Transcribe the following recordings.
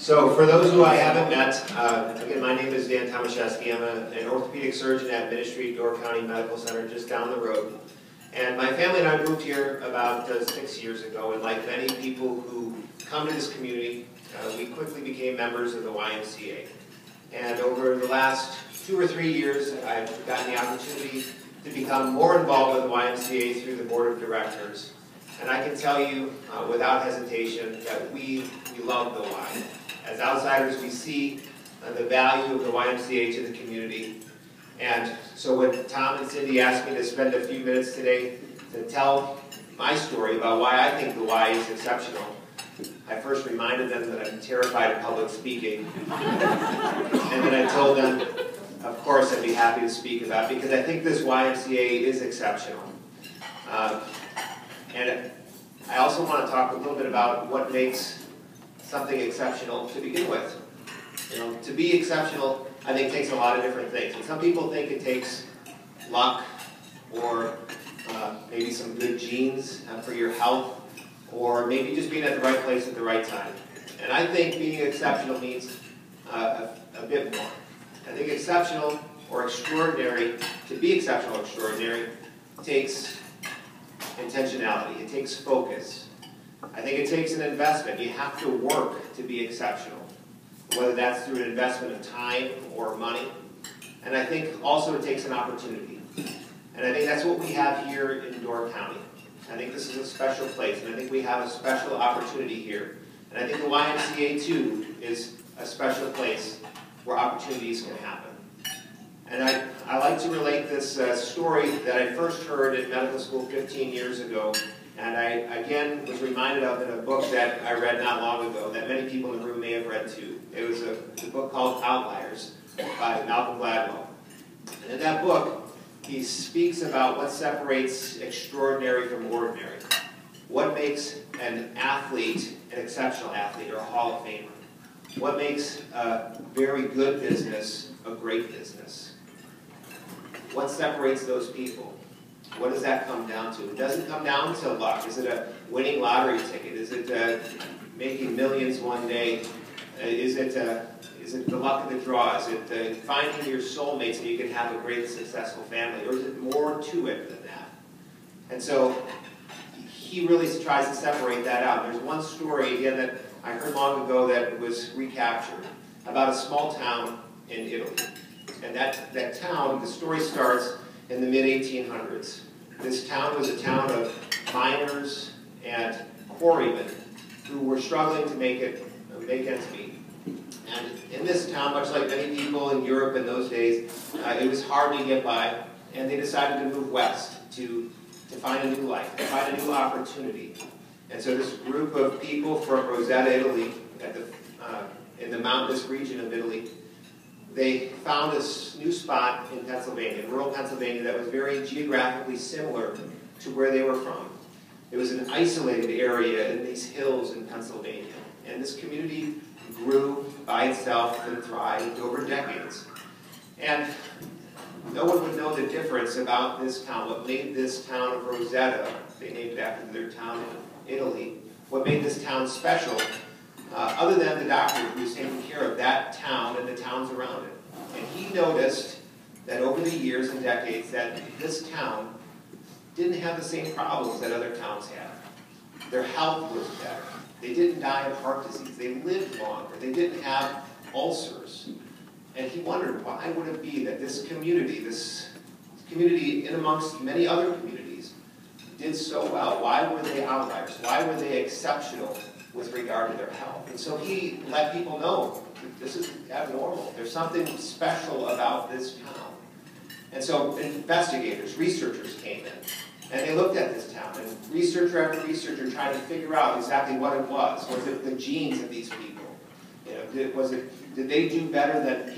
So for those who I haven't met, again, my name is Tomaszewski. I'm an orthopedic surgeon at Ministry Door County Medical Center just down the road. And my family and I moved here about 6 years ago, and like many people who come to this community, we quickly became members of the YMCA. And over the last 2 or 3 years, I've gotten the opportunity to become more involved with the YMCA through the board of directors. And I can tell you without hesitation that we love the Y. As outsiders, we see the value of the YMCA to the community. And so when Tom and Cindy asked me to spend a few minutes today to tell my story about why I think the Y is exceptional, I first reminded them that I'm terrified of public speaking. And then I told them, of course, I'd be happy to speak about it because I think this YMCA is exceptional. And I also want to talk a little bit about what makes something exceptional to begin with. You know, to be exceptional, I think, takes a lot of different things. And some people think it takes luck or maybe some good genes for your health, or maybe just being at the right place at the right time. And I think being exceptional means a bit more. I think exceptional or extraordinary, to be exceptional or extraordinary, takes intentionality. It takes focus. I think it takes an investment. You have to work to be exceptional, whether that's through an investment of time or money. And I think also it takes an opportunity. And I think that's what we have here in Door County. I think this is a special place, and I think we have a special opportunity here. And I think the YMCA, too, is a special place where opportunities can happen. And I like to relate this story that I first heard in medical school 15 years ago, and I, again, was reminded of in a book that I read not long ago that many people in the room may have read, too. It was a book called Outliers by Malcolm Gladwell. And in that book, he speaks about what separates extraordinary from ordinary. What makes an athlete an exceptional athlete or a Hall of Famer? What makes a very good business a great business? What separates those people? What does that come down to? It doesn't come down to luck. Is it a winning lottery ticket? Is it making millions one day? Is it the luck of the draw? Is it finding your soulmate so you can have a great, successful family? Or is it more to it than that? And so he really tries to separate that out. There's one story, again, that I heard long ago that was recaptured about a small town in Italy. And that town, the story starts in the mid-1800s. This town was a town of miners and quarrymen who were struggling to make ends meet. And in this town, much like many people in Europe in those days, it was hard to get by, and they decided to move west to find a new life, to find a new opportunity. And so this group of people from Rosetta, Italy, in the mountainous region of Italy, they found this new spot in Pennsylvania, in rural Pennsylvania, that was very geographically similar to where they were from. It was an isolated area in these hills in Pennsylvania. And this community grew by itself and thrived over decades. And no one would know the difference about this town. What made this town of Rosetta, they named it after their town in Italy, what made this town special, other than the doctor who was taking care of that town and the towns around it. And he noticed that over the years and decades that this town didn't have the same problems that other towns had. Their health was better. They didn't die of heart disease. They lived longer. They didn't have ulcers. And he wondered, why would it be that this community in amongst many other communities, did so well? Why were they outliers? Why were they exceptional with regard to their health? And so he let people know, this is abnormal. There's something special about this town. And so investigators, researchers came in, and they looked at this town, and researcher after researcher tried to figure out exactly what it was. Was it the genes of these people? You know, did they do better than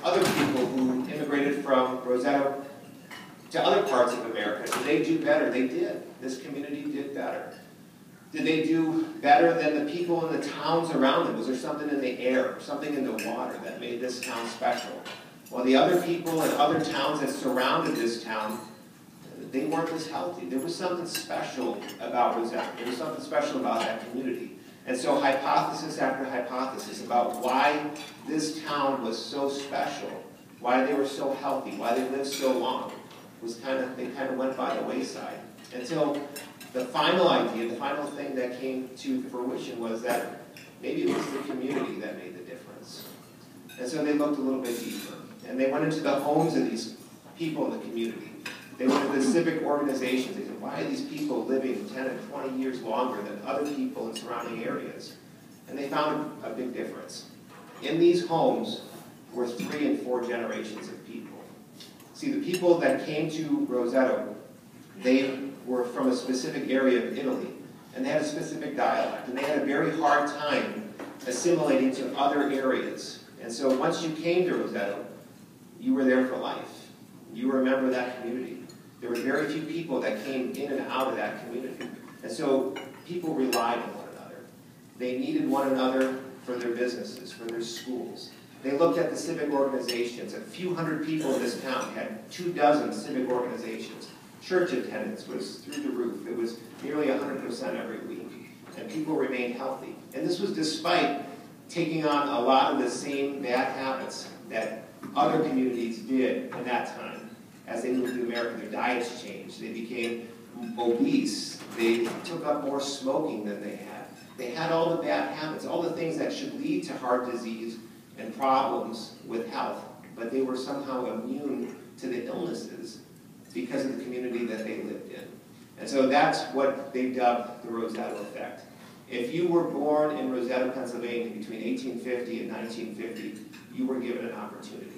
other people who immigrated from Rosetta to other parts of America? Did they do better? They did. This community did better. Did they do better than the people in the towns around them? Was there something in the air, something in the water that made this town special? Well, the other people in other towns that surrounded this town, they weren't as healthy. There was something special about Rosetta. There was something special about that community. And so hypothesis after hypothesis about why this town was so special, why they were so healthy, why they lived so long, they kind of went by the wayside. Until the final idea, the final thing that came to fruition was that maybe it was the community that made the difference. And so they looked a little bit deeper. And they went into the homes of these people in the community. They went to the civic organizations. They said, why are these people living 10 and 20 years longer than other people in surrounding areas? And they found a big difference. In these homes were 3 and 4 generations of people. See, the people that came to Roseto, they were from a specific area of Italy, and they had a specific dialect, and they had a very hard time assimilating to other areas. And so once you came to Roseto, you were there for life. You were a member of that community. There were very few people that came in and out of that community. And so people relied on one another. They needed one another for their businesses, for their schools. They looked at the civic organizations. A few hundred people in this town had 24 civic organizations. Church attendance was through the roof. It was nearly 100% every week. And people remained healthy. And this was despite taking on a lot of the same bad habits that other communities did in that time. As they moved to America, their diets changed. They became obese. They took up more smoking than they had. They had all the bad habits, all the things that should lead to heart disease and problems with health, but they were somehow immune to the illnesses because of the community that they lived in. And so that's what they dubbed the Roseto effect. If you were born in Roseto, Pennsylvania between 1850 and 1950, you were given an opportunity.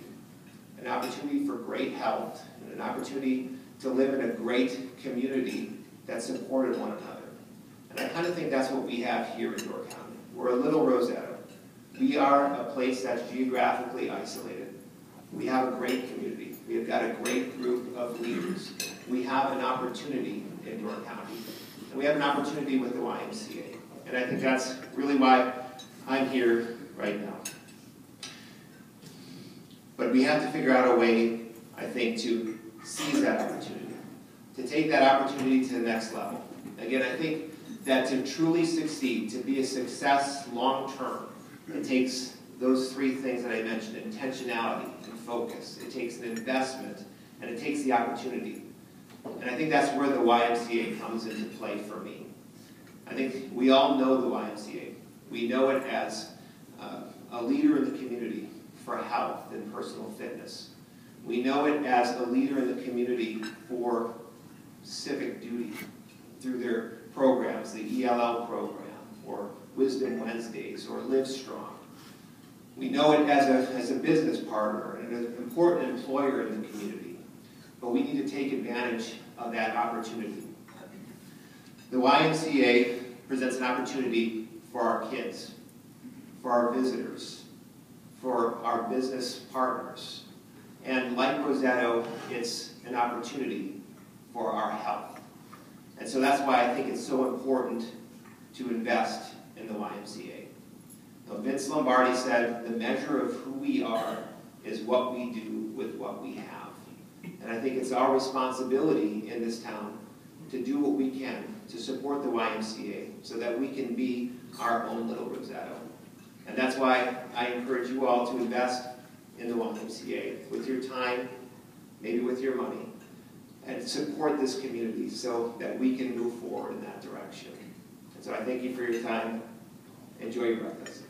An opportunity for great health, and an opportunity to live in a great community that supported one another. And I kind of think that's what we have here in York County. We're a little Roseto. We are a place that's geographically isolated. We have a great community. We have got a great group of leaders. We have an opportunity in York County. And we have an opportunity with the YMCA. And I think that's really why I'm here right now. But we have to figure out a way, I think, to seize that opportunity, to take that opportunity to the next level. Again, I think that to truly succeed, to be a success long-term, it takes those 3 things that I mentioned: intentionality and focus. It takes an investment, and it takes the opportunity. And I think that's where the YMCA comes into play for me. I think we all know the YMCA. We know it as a leader in the community for health and personal fitness. We know it as a leader in the community for civic duty through their programs, the ELL program, or Wisdom Wednesdays, or Live Strong. We know it as a business partner and an important employer in the community. But we need to take advantage of that opportunity. The YMCA presents an opportunity for our kids, for our visitors, for our business partners. And like Roseto, it's an opportunity for our health. And so that's why I think it's so important to invest in the YMCA. Now, Vince Lombardi said, the measure of who we are is what we do with what we have. And I think it's our responsibility in this town to do what we can to support the YMCA so that we can be our own little Roseto. And that's why I encourage you all to invest in the YMCA with your time, maybe with your money, and support this community so that we can move forward in that direction. And so I thank you for your time. Enjoy your breakfast.